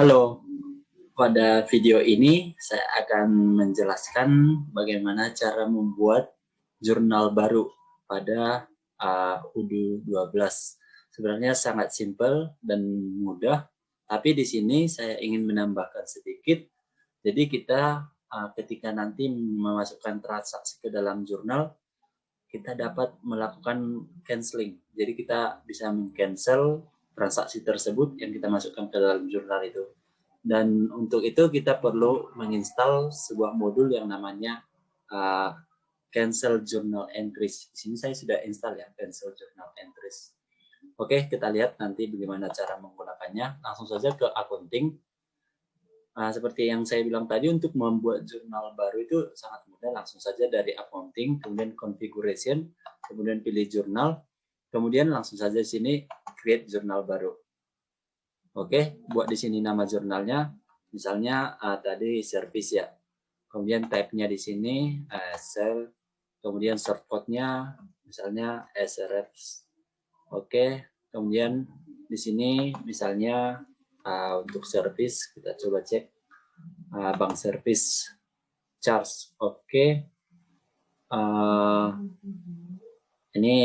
Halo, pada video ini saya akan menjelaskan bagaimana cara membuat jurnal baru pada UDU 12. Sebenarnya sangat simpel dan mudah, tapi di sini saya ingin menambahkan sedikit. Jadi kita ketika nanti memasukkan transaksi ke dalam jurnal, kita dapat melakukan canceling. Jadi kita bisa men-cancel transaksi tersebut yang kita masukkan ke dalam jurnal itu. Dan untuk itu kita perlu menginstal sebuah modul yang namanya Cancel Journal Entries. Di sini saya sudah install ya, Cancel Journal Entries. Oke, kita lihat nanti bagaimana cara menggunakannya. Langsung saja ke accounting. Seperti yang saya bilang tadi, untuk membuat jurnal baru itu sangat mudah. Langsung saja dari accounting, kemudian configuration, kemudian pilih jurnal, kemudian langsung saja di sini create jurnal baru. Oke, buat di sini nama jurnalnya, misalnya tadi service ya. Kemudian type-nya di sini sel, kemudian short code-nya misalnya SRF. Oke, kemudian di sini misalnya untuk service kita coba cek bank service charge. Oke, ini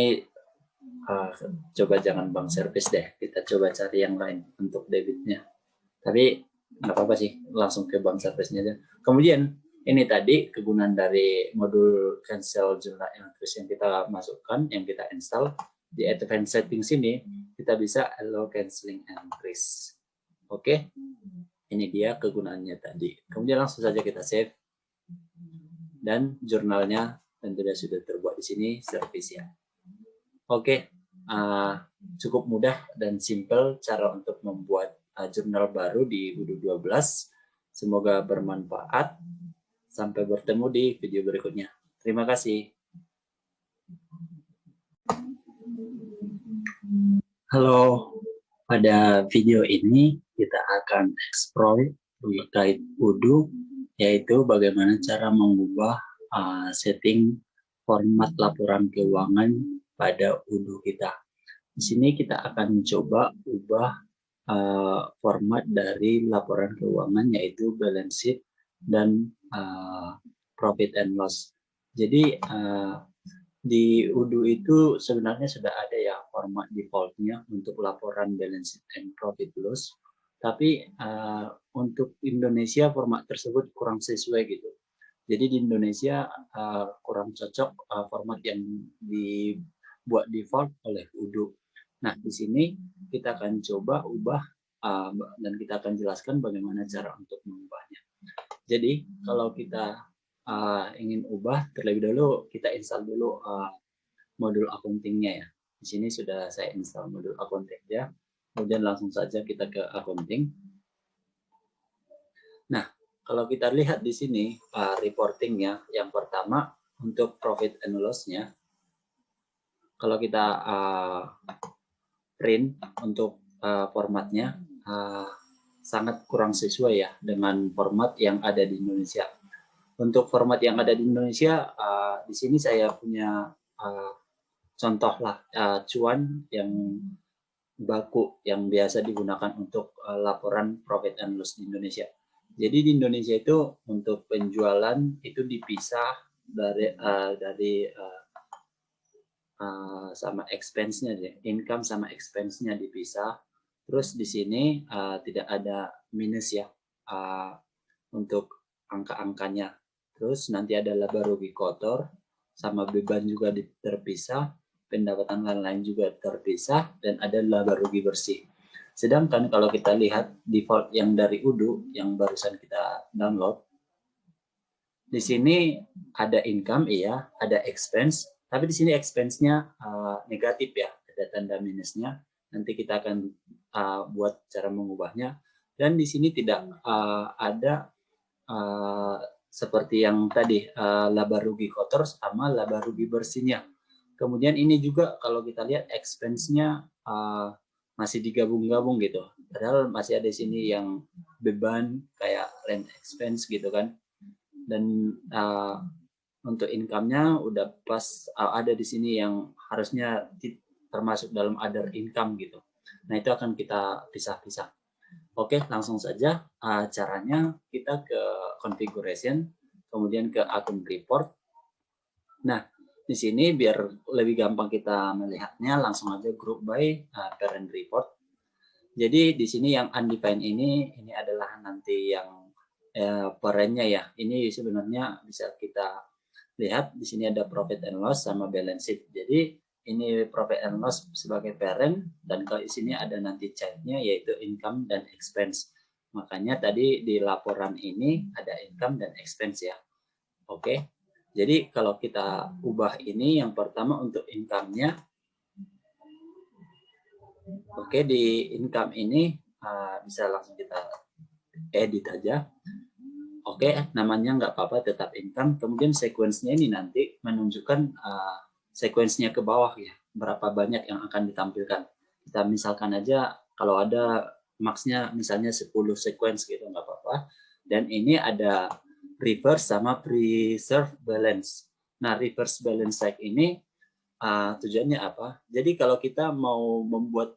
coba jangan bank service deh, kita coba cari yang lain untuk debitnya. Tapi nggak apa-apa sih, langsung ke bank service-nya aja. Kemudian ini tadi kegunaan dari modul cancel journal entries yang kita masukkan, yang kita install di advanced settings ini, kita bisa allow canceling entries. Oke, ini dia kegunaannya tadi. Kemudian langsung saja kita save dan jurnalnya tentunya sudah terbuat di sini service ya. Oke, cukup mudah dan simple cara untuk membuat jurnal baru di UDU 12. Semoga bermanfaat. Sampai bertemu di video berikutnya. Terima kasih. Halo, pada video ini kita akan explore terkait UDU, yaitu bagaimana cara mengubah setting format laporan keuangan pada UDU kita. Di sini kita akan coba ubah format dari laporan keuangan, yaitu balance sheet dan profit and loss. Jadi di UDU itu sebenarnya sudah ada ya format defaultnya untuk laporan balance sheet and profit loss. Tapi untuk Indonesia format tersebut kurang sesuai gitu. Jadi di Indonesia kurang cocok format yang dibuat default oleh UDU. Nah, di sini kita akan coba ubah dan kita akan jelaskan bagaimana cara untuk mengubahnya. Jadi kalau kita ingin ubah, terlebih dahulu kita install dulu modul accounting-nya ya. Di sini sudah saya install modul accounting ya. Kemudian langsung saja kita ke accounting. Nah, kalau kita lihat di sini reporting-nya, yang pertama untuk profit and loss-nya, kalau kita print untuk formatnya sangat kurang sesuai ya dengan format yang ada di Indonesia. Untuk format yang ada di Indonesia, di sini saya punya contoh lah cuan yang baku yang biasa digunakan untuk laporan profit and loss di Indonesia. Jadi di Indonesia itu untuk penjualan itu dipisah dari sama expense-nya, income sama expense-nya dipisah. Terus di sini tidak ada minus ya untuk angka-angkanya. Terus nanti ada laba rugi kotor, sama beban juga terpisah, pendapatan lain-lain juga terpisah, dan ada laba rugi bersih. Sedangkan kalau kita lihat default yang dari UDU yang barusan kita download, di sini ada income iya, ada expense, tapi di sini expense-nya negatif ya, ada tanda minusnya. Nanti kita akan buat cara mengubahnya. Dan di sini tidak ada seperti yang tadi laba rugi kotor sama laba rugi bersihnya. Kemudian ini juga kalau kita lihat expense-nya masih digabung-gabung gitu. Padahal masih ada di sini yang beban kayak rent expense gitu kan. Dan untuk income-nya udah pas ada di sini yang harusnya termasuk dalam other income gitu. Nah, itu akan kita pisah-pisah. Oke, langsung saja. Caranya kita ke configuration, kemudian ke akun report. Nah, di sini biar lebih gampang kita melihatnya, langsung aja group by parent report. Jadi di sini yang undefined ini adalah nanti yang parentnya ya. Ini sebenarnya bisa kita lihat di sini ada profit and loss sama balance sheet. Jadi ini profit and loss sebagai parent, dan kalau di sini ada nanti childnya yaitu income dan expense. Makanya tadi di laporan ini ada income dan expense ya. Oke. Jadi kalau kita ubah ini, yang pertama untuk income-nya. Oke, di income ini bisa langsung kita edit aja. Oke, namanya nggak apa-apa, tetap income. Kemudian sequence-nya ini nanti menunjukkan sequence-nya ke bawah ya, berapa banyak yang akan ditampilkan. Kita misalkan aja kalau ada max-nya misalnya 10 sequence gitu, nggak apa-apa. Dan ini ada reverse sama preserve balance. Nah, reverse balance cycle ini tujuannya apa? Jadi kalau kita mau membuat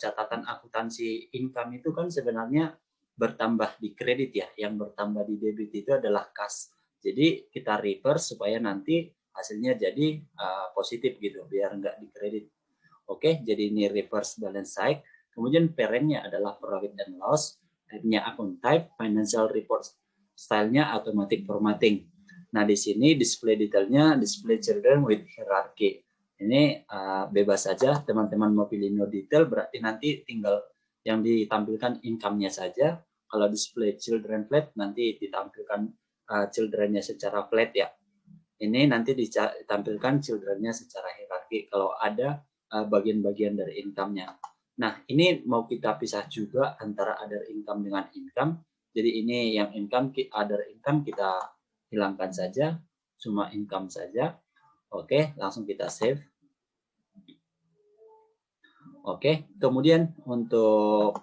catatan akuntansi income itu kan sebenarnya bertambah di kredit ya, yang bertambah di debit itu adalah kas. Jadi kita reverse supaya nanti hasilnya jadi positif gitu, biar nggak di kredit. Oke, jadi ini reverse balance cycle. Kemudian parentnya adalah profit and loss, type-nya akun type, financial report style-nya automatic formatting. Nah, di sini display detailnya display children with hierarchy. Ini bebas saja, teman-teman mau pilih no detail, berarti nanti tinggal yang ditampilkan income-nya saja. Kalau display children flat, nanti ditampilkan children-nya secara flat ya. Ini nanti ditampilkan children-nya secara hierarki kalau ada bagian-bagian dari income-nya. Nah, ini mau kita pisah juga antara other income dengan income. Jadi ini yang income, other income kita hilangkan saja, cuma income saja. Oke, langsung kita save. Oke, kemudian untuk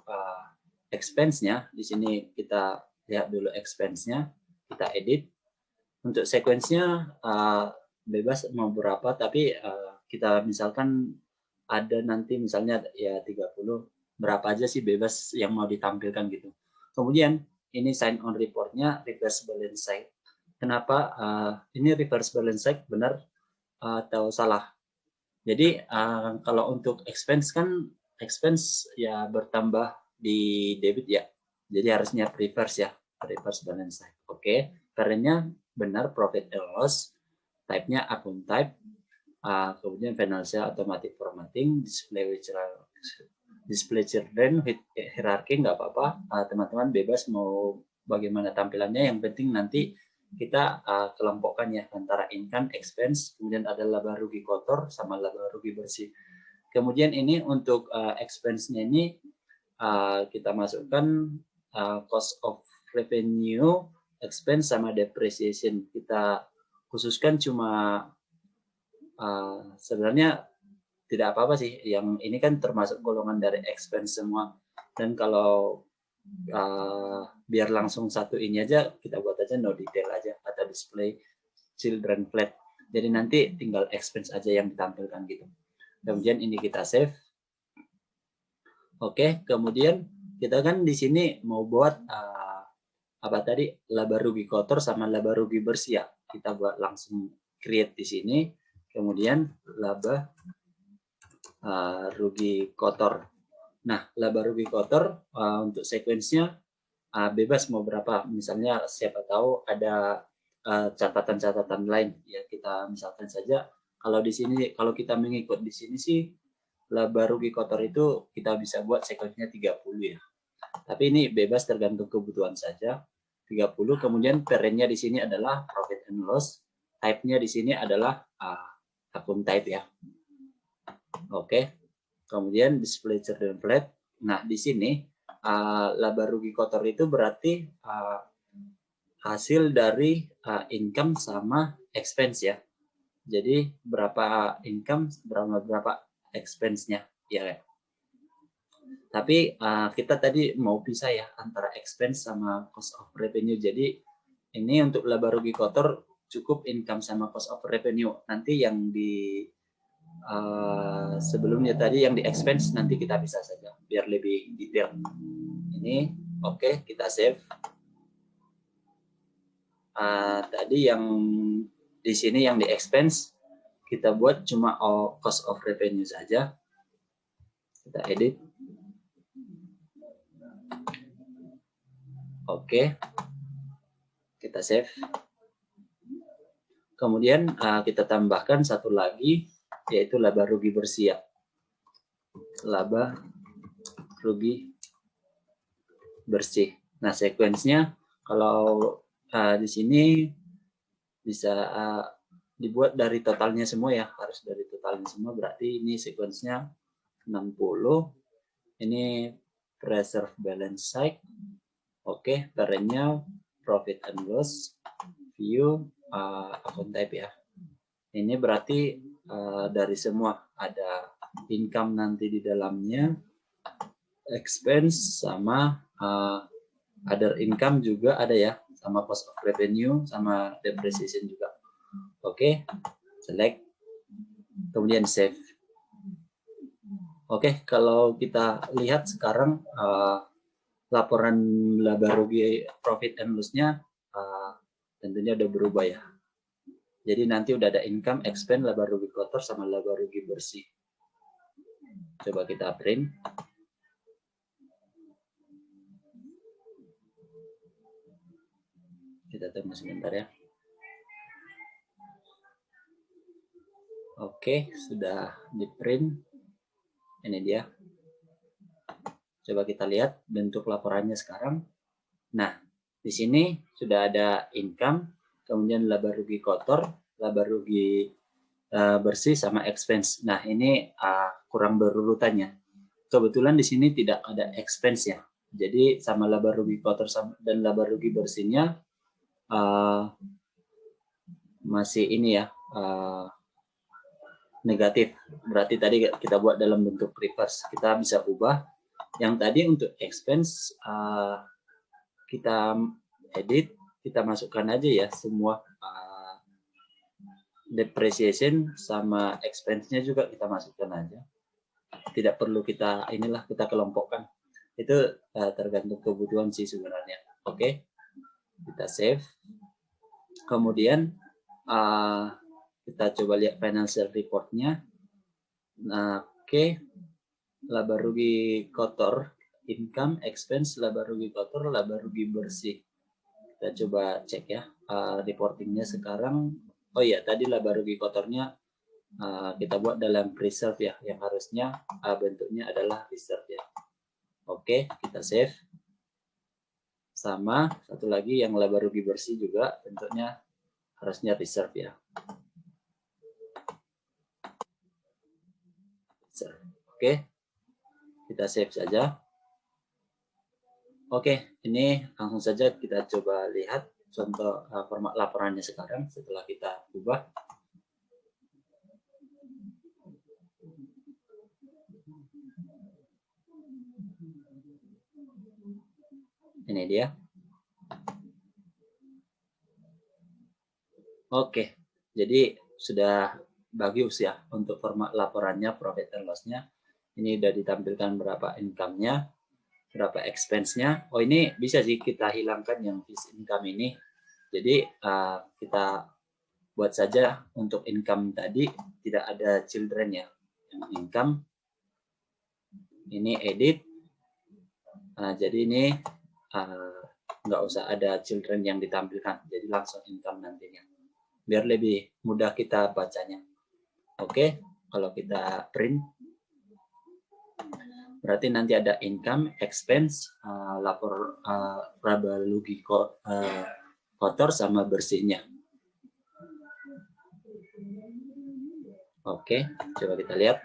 expense-nya, di sini kita lihat dulu expense-nya, kita edit. Untuk sequence-nya bebas mau berapa, tapi kita misalkan ada nanti misalnya ya 30, berapa aja sih bebas yang mau ditampilkan gitu. Kemudian ini sign on report-nya reverse balance cycle. Kenapa ini reverse balance cycle benar atau salah? Jadi kalau untuk expense kan expense ya bertambah di debit ya. Jadi harusnya reverse ya, reverse balance cycle. Oke, karena benar profit and loss, type-nya akun type, kemudian financial automatic formatting, display children with hierarchy nggak apa-apa, teman-teman bebas mau bagaimana tampilannya, yang penting nanti kita kelompokkan ya antara income, expense, kemudian ada laba rugi kotor sama laba rugi bersih. Kemudian ini untuk expense-nya ini kita masukkan cost of revenue, expense sama depreciation. Kita khususkan cuma sebenarnya tidak apa-apa sih, yang ini kan termasuk golongan dari expense semua. Dan kalau biar langsung satu ini aja, kita buat aja no detail aja atau display children flat. Jadi nanti tinggal expense aja yang ditampilkan gitu. Kemudian ini kita save. Oke, kemudian kita kan di sini mau buat apa tadi, laba rugi kotor sama laba rugi bersih ya. Kita buat langsung create di sini. Kemudian laba rugi kotor. Nah, laba rugi kotor untuk sequence-nya bebas mau berapa. Misalnya siapa tahu ada catatan-catatan lain ya, kita misalkan saja kalau di sini, kalau kita mengikut di sini sih laba rugi kotor itu kita bisa buat sequence-nya 30 ya. Tapi ini bebas tergantung kebutuhan saja. 30, kemudian parent-nya di sini adalah profit and loss. Type-nya di sini adalah akun type ya. Oke. Kemudian display children flat. Nah, di sini laba rugi kotor itu berarti hasil dari income sama expense ya. Jadi berapa income, berapa expense-nya ya. Tapi kita tadi mau pisah ya antara expense sama cost of revenue. Jadi ini untuk laba rugi kotor cukup income sama cost of revenue. Nanti yang di sebelumnya tadi yang di expense nanti kita pisah saja biar lebih detail. Ini oke, kita save. Tadi yang di sini yang di expense kita buat cuma cost of revenue saja. Kita edit. Oke. Kita save. Kemudian kita tambahkan satu lagi, yaitu laba rugi bersih ya. Laba rugi bersih. Nah, sequence-nya kalau di sini bisa dibuat dari totalnya semua ya, harus dari totalnya semua, berarti ini sequence-nya 60. Ini reserve balance sheet. Oke, parentnya profit and loss, view, account type ya. Ini berarti dari semua ada income nanti di dalamnya, expense sama other income juga ada ya, sama cost of revenue sama depreciation juga. Oke, select, kemudian save. Oke, kalau kita lihat sekarang laporan laba rugi profit and loss-nya tentunya udah berubah ya. Jadi nanti udah ada income, expense, laba rugi kotor sama laba rugi bersih. Coba kita print. Kita tunggu sebentar ya. Oke, sudah di print. Ini dia. Coba kita lihat bentuk laporannya sekarang. Nah, di sini sudah ada income, kemudian laba rugi kotor, laba rugi bersih sama expense. Nah, ini kurang berurutannya. Kebetulan di sini tidak ada expense ya. Jadi sama laba rugi kotor dan laba rugi bersihnya masih ini ya, negatif. Berarti tadi kita buat dalam bentuk reverse. Kita bisa ubah. Yang tadi untuk expense kita edit, kita masukkan aja ya semua depreciation sama expense-nya juga kita masukkan aja. Tidak perlu kita kita kelompokkan. Itu tergantung kebutuhan sih sebenarnya. Oke. Kita save. Kemudian kita coba lihat financial report-nya. Nah, oke. Laba rugi kotor, income, expense, laba rugi kotor, laba rugi bersih. Kita coba cek ya reportingnya sekarang. Oh iya, tadi laba rugi kotornya kita buat dalam reserve ya, yang harusnya bentuknya adalah reserve ya. Oke, kita save. Sama satu lagi yang laba rugi bersih juga bentuknya harusnya reserve ya. Oke, kita save saja. Oke, ini langsung saja kita coba lihat contoh format laporannya sekarang setelah kita ubah. Ini dia. Oke, jadi sudah bagus ya untuk format laporannya, profit and loss-nya. Ini sudah ditampilkan berapa income-nya, berapa expense-nya. Oh, ini bisa sih kita hilangkan yang fixed income ini. Jadi kita buat saja untuk income tadi tidak ada children ya. Yang income ini edit. Jadi ini nggak usah ada children yang ditampilkan. Jadi langsung income nantinya. Biar lebih mudah kita bacanya. Oke, kalau kita print berarti nanti ada income, expense, lapor laba rugi kotor sama bersihnya. Oke, coba kita lihat.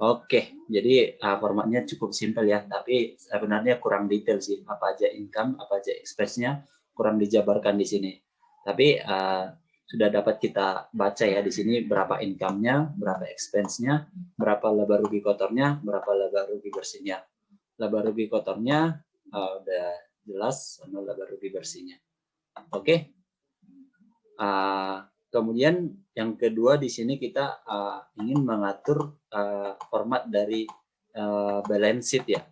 Oke, jadi formatnya cukup simpel ya, tapi sebenarnya kurang detail sih. Apa aja income, apa aja expense-nya kurang dijabarkan di sini. Tapi sudah dapat kita baca ya di sini berapa income-nya, berapa expense-nya, berapa laba rugi kotornya, berapa laba rugi bersihnya. Laba rugi kotornya udah jelas sama laba rugi bersihnya. Oke. Kemudian yang kedua di sini kita ingin mengatur format dari balance sheet ya.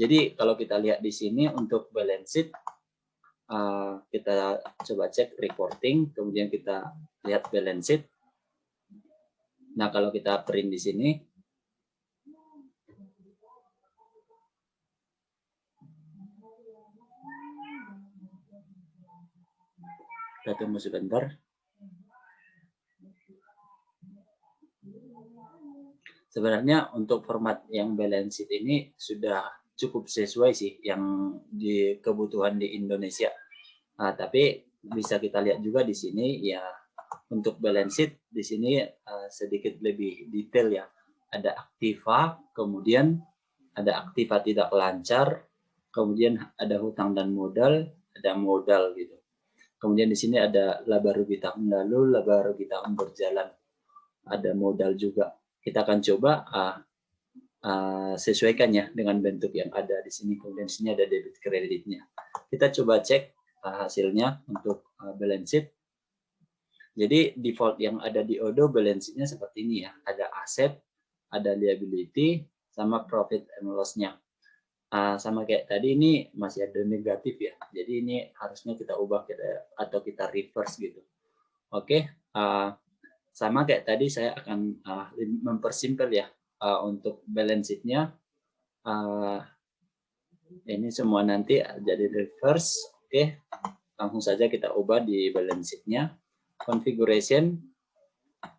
Jadi kalau kita lihat di sini untuk balance sheet, kita coba cek reporting, kemudian kita lihat balance sheet. Nah, kalau kita print di sini, kita tunggu sebentar. Sebenarnya untuk format yang balance sheet ini sudah cukup sesuai sih yang di kebutuhan di Indonesia. Tapi bisa kita lihat juga di sini ya, untuk balance sheet di sini sedikit lebih detail ya. Ada aktiva, kemudian ada aktiva tidak lancar, kemudian ada hutang dan modal, ada modal gitu. Kemudian di sini ada laba rugi tahun lalu, laba rugi tahun berjalan, ada modal juga. Kita akan coba sesuaikan ya dengan bentuk yang ada di sini. Kemudian di sini ada debit kreditnya. Kita coba cek hasilnya untuk balance sheet. Jadi default yang ada di Odoo balance sheet-nya seperti ini ya. Ada aset, ada liability, sama profit and loss-nya. Sama kayak tadi, ini masih ada negatif ya. Jadi ini harusnya kita ubah atau kita reverse gitu. Oke. Sama kayak tadi, saya akan mempersimpel ya untuk balance sheet-nya. Ini semua nanti jadi reverse. Oke, langsung saja kita ubah di balance sheet-nya. Configuration,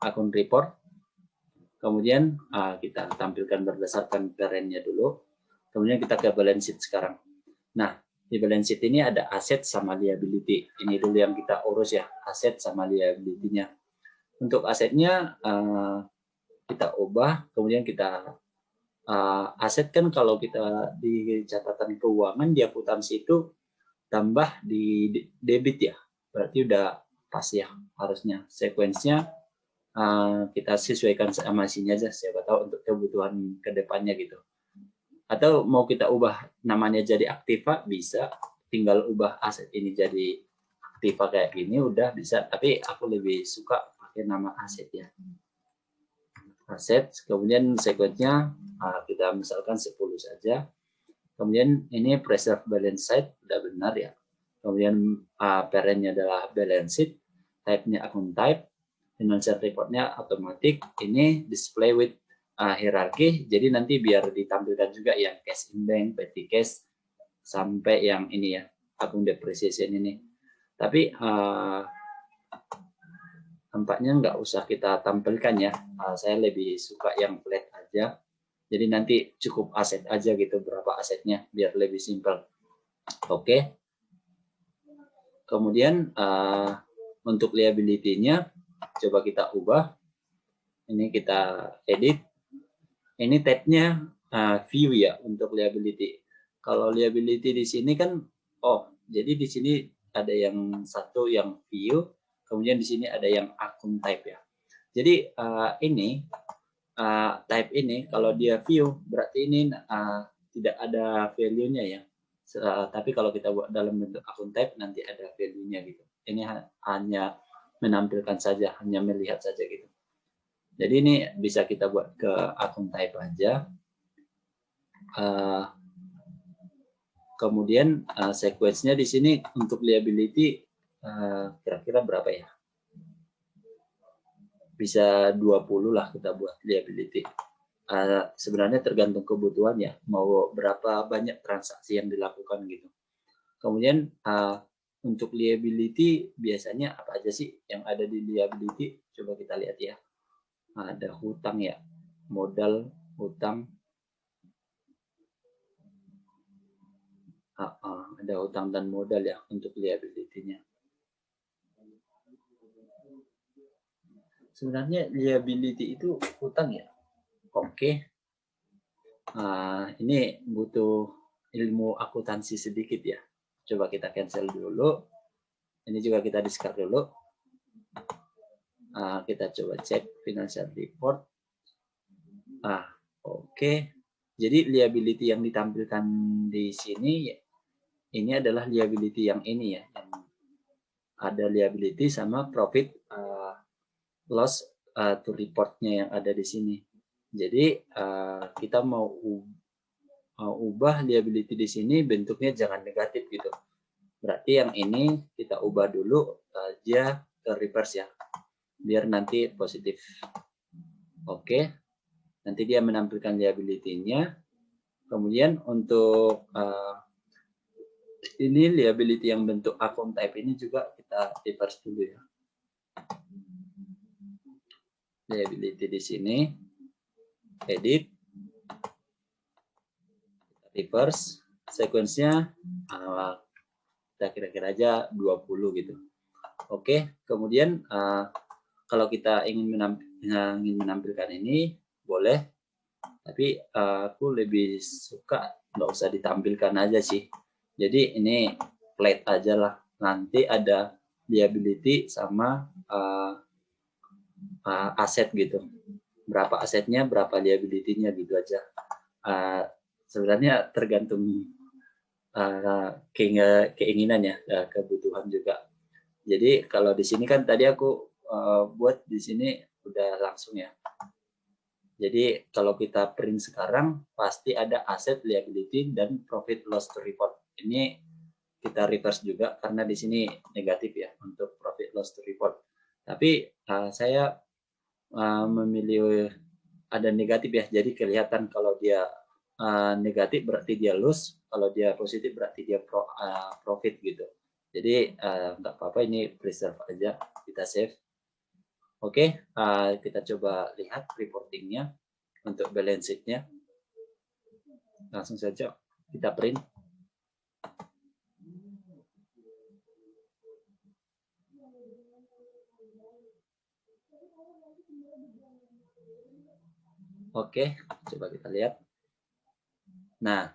akun report. Kemudian kita tampilkan berdasarkan parent-nya dulu. Kemudian kita ke balance sheet sekarang. Nah, di balance sheet ini ada aset sama liability. Ini dulu yang kita urus ya, aset sama liability-nya. Untuk asetnya kita ubah, kemudian kita aset kan kalau kita di catatan keuangan di akuntansi itu tambah di debit ya, berarti udah pas ya harusnya. Sequence-nya kita sesuaikan sama sini aja, siapa tahu untuk kebutuhan kedepannya gitu. Atau mau kita ubah namanya jadi aktiva, bisa, tinggal ubah aset ini jadi aktiva kayak gini udah bisa, tapi aku lebih suka nama aset ya, aset. Kemudian sequence-nya kita misalkan 10 saja. Kemudian ini preserve balance sheet sudah benar ya. Kemudian parent-nya adalah balance sheet, type-nya akun type, financial report-nya otomatis. Ini display with hierarchy, jadi nanti biar ditampilkan juga yang cash in bank, petty cash, sampai yang ini ya, akun depreciation ini. Tapi tampaknya nggak usah kita tampilkan ya. Saya lebih suka yang flat aja. Jadi nanti cukup aset aja gitu, berapa asetnya, biar lebih simpel. Oke. Kemudian untuk liability-nya coba kita ubah. Ini kita edit. Ini tab-nya view ya untuk liability. Kalau liability di sini kan, jadi di sini ada yang satu yang view. Kemudian di sini ada yang akun type ya. Jadi ini type ini kalau dia view berarti ini tidak ada value-nya ya. Tapi kalau kita buat dalam bentuk akun type nanti ada value-nya gitu. Ini hanya menampilkan saja, hanya melihat saja gitu. Jadi ini bisa kita buat ke akun type aja. Kemudian sequence-nya di sini untuk liability kira-kira berapa ya? Bisa 20 lah kita buat liability. Sebenarnya tergantung kebutuhan ya, mau berapa banyak transaksi yang dilakukan gitu. Kemudian untuk liability biasanya apa aja sih yang ada di liability? Coba kita lihat ya. Ada hutang ya, modal, hutang. Ada hutang dan modal ya untuk liability-nya. Sebenarnya liability itu hutang ya. Oke. Ini butuh ilmu akuntansi sedikit ya. Coba kita cancel dulu. Ini juga kita discard dulu. Kita coba cek financial report. Oke. Jadi liability yang ditampilkan di sini ini adalah liability yang ini ya. Yang ada liability sama profit loss to report-nya yang ada di sini. Jadi kita mau ubah liability di sini bentuknya jangan negatif gitu. Berarti yang ini kita ubah dulu dia ke reverse ya, biar nanti positif. Oke, nanti dia menampilkan liability-nya. Kemudian untuk ini liability yang bentuk account type ini juga kita reverse dulu ya. Liability di sini, edit, reverse, sequence-nya kita kira-kira aja 20 gitu. Oke, kemudian kalau kita ingin menampilkan ini boleh, tapi aku lebih suka nggak usah ditampilkan aja sih. Jadi ini flat aja lah. Nanti ada liability sama aset gitu. Berapa asetnya, berapa liability-nya gitu aja. Sebenarnya tergantung keinginan ya, kebutuhan juga. Jadi kalau di sini kan tadi aku buat di sini udah langsung ya. Jadi kalau kita print sekarang pasti ada aset, liability, dan profit loss to report. Ini kita reverse juga karena di sini negatif ya untuk profit loss to report. Tapi saya memilih ada negatif ya. Jadi kelihatan kalau dia negatif berarti dia loss, kalau dia positif berarti dia profit gitu. Jadi nggak apa-apa, ini preserve aja, kita save. Oke, kita coba lihat reportingnya untuk balance sheet-nya. Langsung saja kita print. Oke, coba kita lihat. Nah,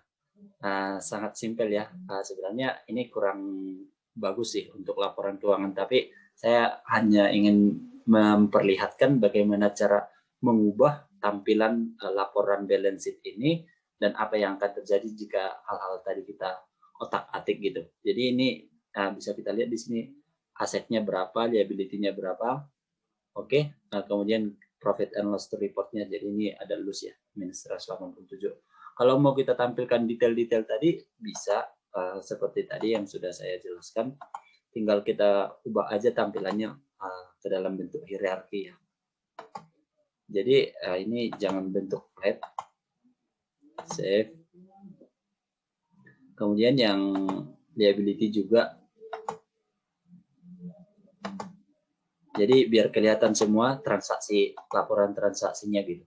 sangat simpel ya. Sebenarnya ini kurang bagus sih untuk laporan keuangan, tapi saya hanya ingin memperlihatkan bagaimana cara mengubah tampilan laporan balance sheet ini dan apa yang akan terjadi jika hal-hal tadi kita otak-atik gitu. Jadi ini bisa kita lihat di sini asetnya berapa, liability-nya berapa. Oke, kemudian profit and loss to report-nya, jadi ini ada loss ya, minus 187. Kalau mau kita tampilkan detail-detail tadi bisa seperti tadi yang sudah saya jelaskan, tinggal kita ubah aja tampilannya ke dalam bentuk hierarki ya. Jadi ini jangan bentuk flat, save. Kemudian yang liability juga, jadi biar kelihatan semua transaksi, laporan transaksinya gitu.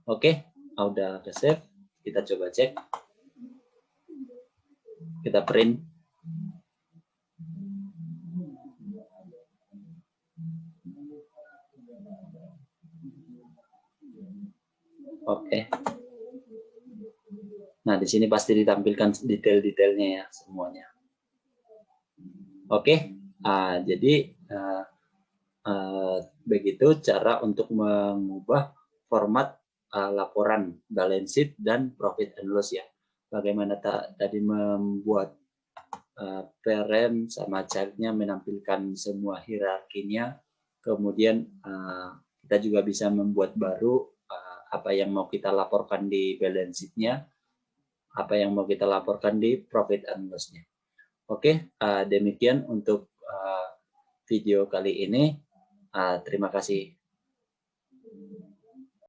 Oke, udah save. Kita coba cek. Kita print. Oke. Nah, di sini pasti ditampilkan detail-detailnya ya semuanya. Oke, jadi begitu cara untuk mengubah format laporan balance sheet dan profit and loss ya. Bagaimana tadi membuat parent sama child-nya menampilkan semua hierarkinya. Kemudian kita juga bisa membuat baru apa yang mau kita laporkan di balance sheet-nya, apa yang mau kita laporkan di profit and loss-nya. Oke, demikian untuk video kali ini. Terima kasih.